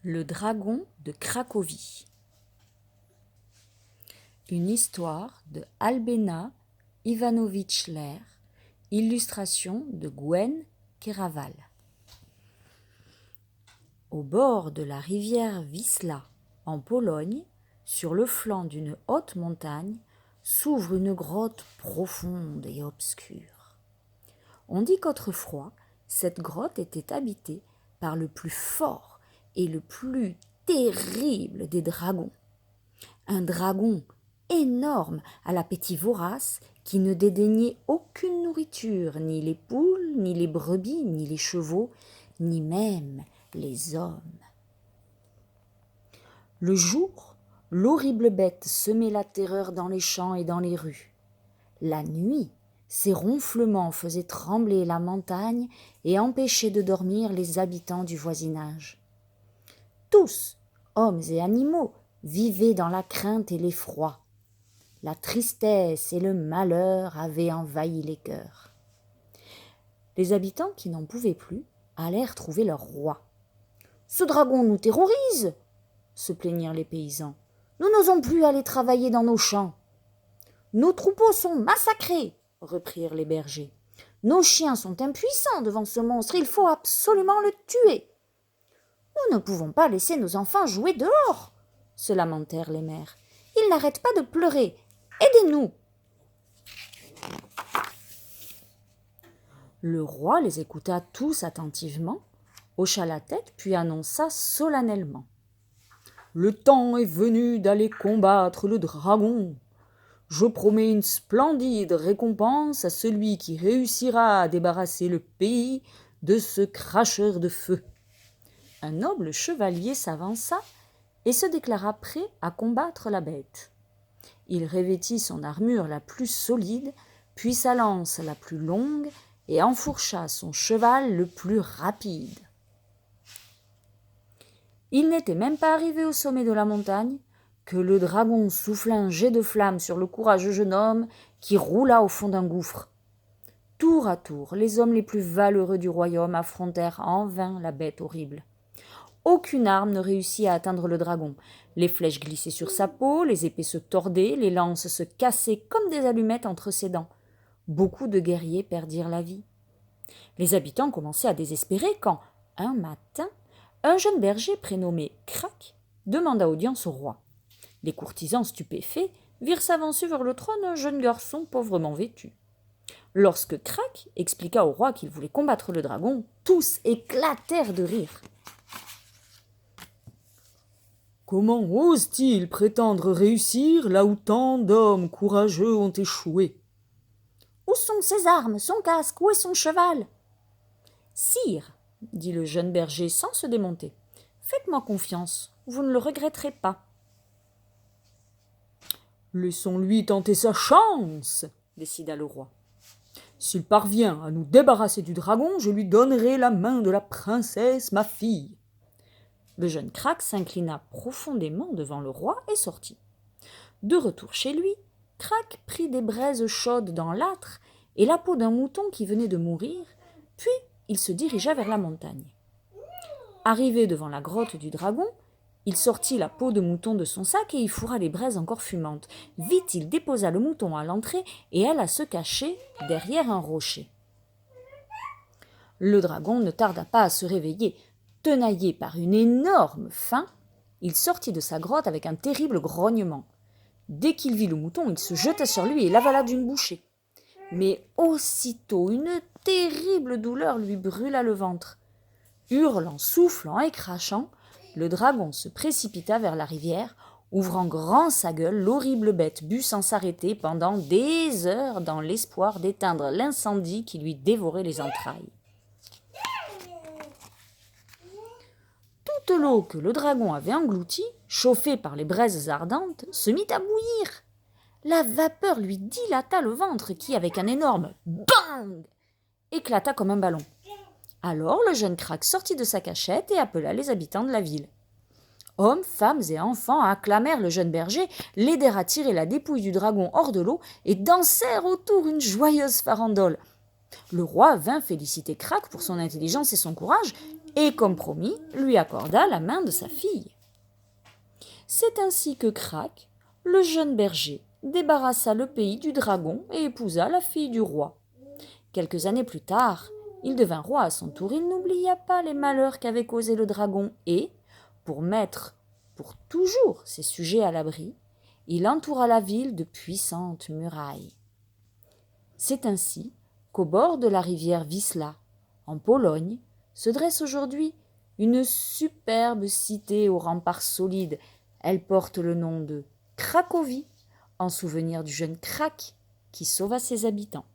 Le dragon de Cracovie. Une histoire de Albena Ivanovitch-Ler, illustration de Gwen Keraval. Au bord de la rivière Wisła, en Pologne, sur le flanc d'une haute montagne, s'ouvre une grotte profonde et obscure. On dit qu'autrefois, cette grotte était habitée par le plus fort et le plus terrible des dragons. Un dragon énorme à l'appétit vorace qui ne dédaignait aucune nourriture, ni les poules, ni les brebis, ni les chevaux, ni même les hommes. Le jour, l'horrible bête semait la terreur dans les champs et dans les rues. La nuit, ses ronflements faisaient trembler la montagne et empêchaient de dormir les habitants du voisinage. Tous, hommes et animaux, vivaient dans la crainte et l'effroi. La tristesse et le malheur avaient envahi les cœurs. Les habitants qui n'en pouvaient plus allèrent trouver leur roi. « Ce dragon nous terrorise !» se plaignirent les paysans. « Nous n'osons plus aller travailler dans nos champs. »« Nos troupeaux sont massacrés !» reprirent les bergers. « Nos chiens sont impuissants devant ce monstre, il faut absolument le tuer. »« Nous ne pouvons pas laisser nos enfants jouer dehors !» se lamentèrent les mères. « Ils n'arrêtent pas de pleurer. Aidez-nous !» Le roi les écouta tous attentivement, hocha la tête, puis annonça solennellement. « Le temps est venu d'aller combattre le dragon. Je promets une splendide récompense à celui qui réussira à débarrasser le pays de ce cracheur de feu. » Un noble chevalier s'avança et se déclara prêt à combattre la bête. Il revêtit son armure la plus solide, puis sa lance la plus longue, et enfourcha son cheval le plus rapide. Il n'était même pas arrivé au sommet de la montagne que le dragon souffla un jet de flamme sur le courageux jeune homme qui roula au fond d'un gouffre. Tour à tour, les hommes les plus valeureux du royaume affrontèrent en vain la bête horrible. Aucune arme ne réussit à atteindre le dragon. Les flèches glissaient sur sa peau, les épées se tordaient, les lances se cassaient comme des allumettes entre ses dents. Beaucoup de guerriers perdirent la vie. Les habitants commençaient à désespérer quand, un matin, un jeune berger prénommé Crac demanda audience au roi. Les courtisans stupéfaits virent s'avancer vers le trône un jeune garçon pauvrement vêtu. Lorsque Crac expliqua au roi qu'il voulait combattre le dragon, tous éclatèrent de rire. « Comment ose-t-il prétendre réussir là où tant d'hommes courageux ont échoué ? Où sont ses armes, son casque, où est son cheval ? » « Sire, dit le jeune berger sans se démonter, faites-moi confiance, vous ne le regretterez pas. »« Laissons-lui tenter sa chance, décida le roi. S'il parvient à nous débarrasser du dragon, je lui donnerai la main de la princesse, ma fille. » Le jeune Crac s'inclina profondément devant le roi et sortit. De retour chez lui, Crac prit des braises chaudes dans l'âtre et la peau d'un mouton qui venait de mourir, puis il se dirigea vers la montagne. Arrivé devant la grotte du dragon, il sortit la peau de mouton de son sac et y fourra les braises encore fumantes. Vite, il déposa le mouton à l'entrée et alla se cacher derrière un rocher. Le dragon ne tarda pas à se réveiller. Tenaillé par une énorme faim, il sortit de sa grotte avec un terrible grognement. Dès qu'il vit le mouton, il se jeta sur lui et l'avala d'une bouchée. Mais aussitôt, une terrible douleur lui brûla le ventre. Hurlant, soufflant et crachant, le dragon se précipita vers la rivière, ouvrant grand sa gueule. L'horrible bête but sans s'arrêter pendant des heures dans l'espoir d'éteindre l'incendie qui lui dévorait les entrailles. Toute l'eau que le dragon avait engloutie, chauffée par les braises ardentes, se mit à bouillir. La vapeur lui dilata le ventre qui, avec un énorme « bang !», éclata comme un ballon. Alors le jeune Crac sortit de sa cachette et appela les habitants de la ville. Hommes, femmes et enfants acclamèrent le jeune berger, l'aidèrent à tirer la dépouille du dragon hors de l'eau et dansèrent autour une joyeuse farandole. Le roi vint féliciter Crac pour son intelligence et son courage, et comme promis, lui accorda la main de sa fille. C'est ainsi que Crac, le jeune berger, débarrassa le pays du dragon et épousa la fille du roi. Quelques années plus tard, il devint roi à son tour. Il n'oublia pas les malheurs qu'avait causés le dragon et, pour mettre pour toujours ses sujets à l'abri, il entoura la ville de puissantes murailles. C'est ainsi qu'au bord de la rivière Wisła, en Pologne, se dresse aujourd'hui une superbe cité aux remparts solides. Elle porte le nom de Cracovie, en souvenir du jeune Crac qui sauva ses habitants.